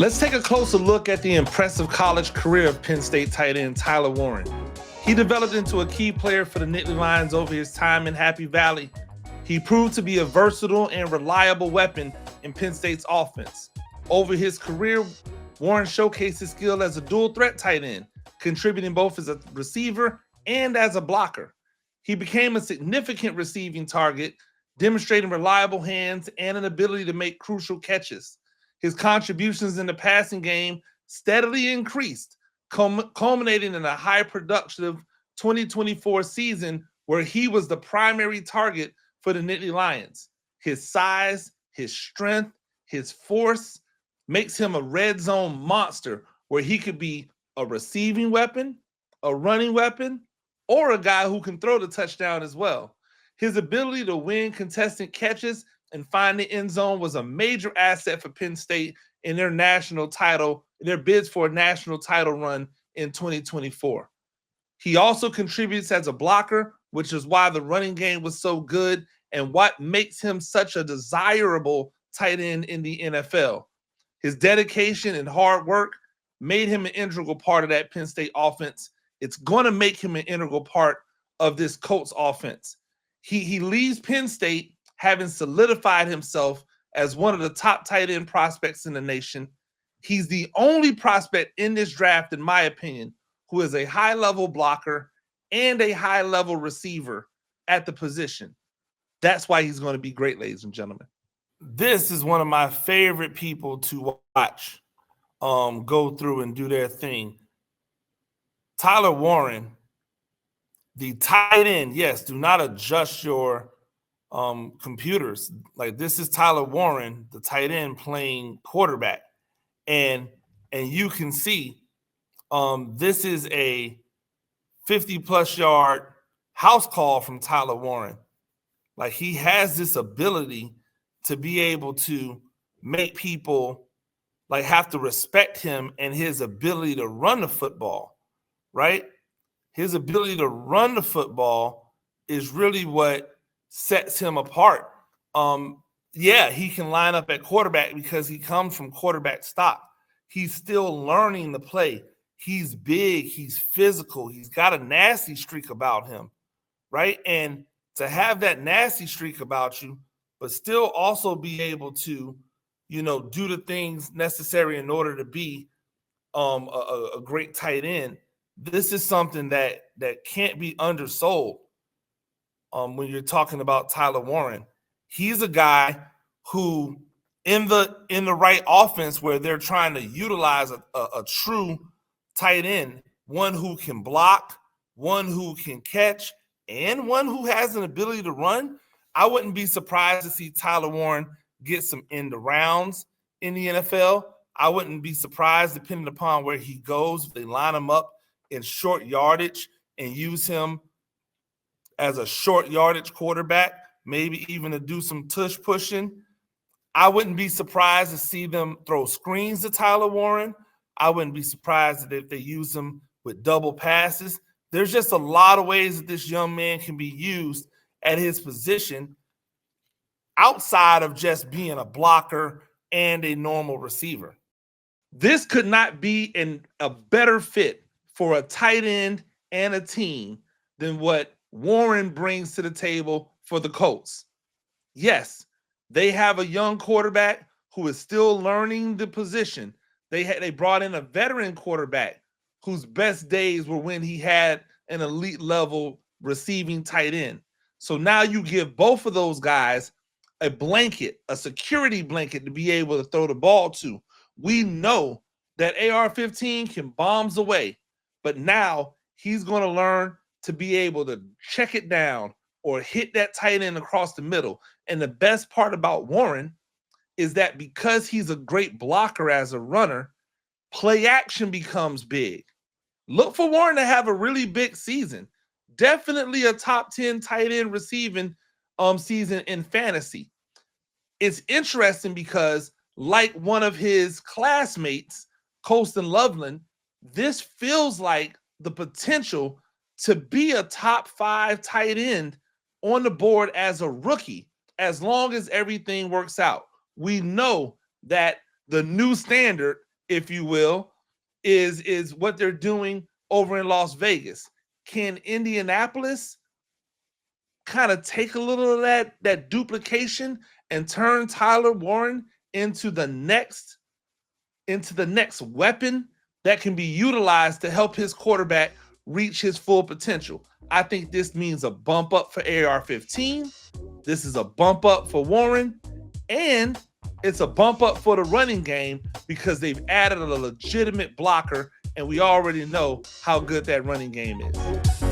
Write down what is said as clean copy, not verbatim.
Let's take a closer look at the impressive college career of Penn State tight end Tyler Warren. He developed into a key player for the Nittany Lions over his time in Happy Valley. He proved to be a versatile and reliable weapon in Penn State's offense. Over his career, Warren showcased his skill as a dual threat tight end, contributing both as a receiver and as a blocker. He became a significant receiving target, demonstrating reliable hands and an ability to make crucial catches. His contributions in the passing game steadily increased, culminating in a high productive 2024 season where he was the primary target for the Nittany Lions. His size, his strength, his force makes him a red zone monster where he could be a receiving weapon, a running weapon, or a guy who can throw the touchdown as well. His ability to win contested catches and find the end zone was a major asset for Penn State in their bids for a national title run in 2024. He also contributes as a blocker, which is why the running game was so good and what makes him such a desirable tight end in the NFL. His dedication and hard work made him an integral part of that Penn State offense. It's going to make him an integral part of this Colts offense. He leaves Penn State having solidified himself as one of the top tight end prospects in the nation. He's the only prospect in this draft, in my opinion, who is a high-level blocker and a high-level receiver at the position. That's why he's going to be great, ladies and gentlemen. This is one of my favorite people to watch go through and do their thing. Tyler Warren, the tight end, yes, do not adjust your computers. Like, this is Tyler Warren, the tight end, playing quarterback. And you can see this is a 50-plus yard house call from Tyler Warren. Like, he has this ability to be able to make people like have to respect him and his ability to run the football, right? His ability to run the football is really what sets him apart. Yeah, he can line up at quarterback because he comes from quarterback stock. He's still learning the play. He's big, he's physical, he's got a nasty streak about him, right? And to have that nasty streak about you, but still also be able to, do the things necessary in order to be a great tight end. This is something that can't be undersold when you're talking about Tyler Warren. He's a guy who, in the right offense where they're trying to utilize a true tight end, one who can block, one who can catch, and one who has an ability to run, I wouldn't be surprised to see Tyler Warren get some end rounds in the NFL. I wouldn't be surprised, depending upon where he goes, if they line him up in short yardage and use him as a short yardage quarterback, maybe even to do some tush pushing. I wouldn't be surprised to see them throw screens to Tyler Warren. I wouldn't be surprised if they use him with double passes. There's just a lot of ways that this young man can be used at his position outside of just being a blocker and a normal receiver. This could not be a better fit for a tight end and a team than what Warren brings to the table for the Colts. Yes, they have a young quarterback who is still learning the position. They brought in a veteran quarterback whose best days were when he had an elite level receiving tight end. So now you give both of those guys a blanket, a security blanket to be able to throw the ball to. We know that AR-15 can bombs away, but now he's going to learn to be able to check it down or hit that tight end across the middle. And the best part about Warren is that because he's a great blocker as a runner, play action becomes big. Look for Warren to have a really big season. Definitely a top 10 tight end receiving season in fantasy. It's interesting because, like one of his classmates, Colston Loveland, this feels like the potential to be a top 5 tight end on the board as a rookie, as long as everything works out. We know that the new standard if you will, is what they're doing over in Las Vegas. Can Indianapolis kind of take a little of that duplication and turn Tyler Warren into the next weapon that can be utilized to help his quarterback reach his full potential? I think this means a bump up for AR-15. This is a bump up for Warren, and it's a bump up for the running game because they've added a legitimate blocker, and we already know how good that running game is.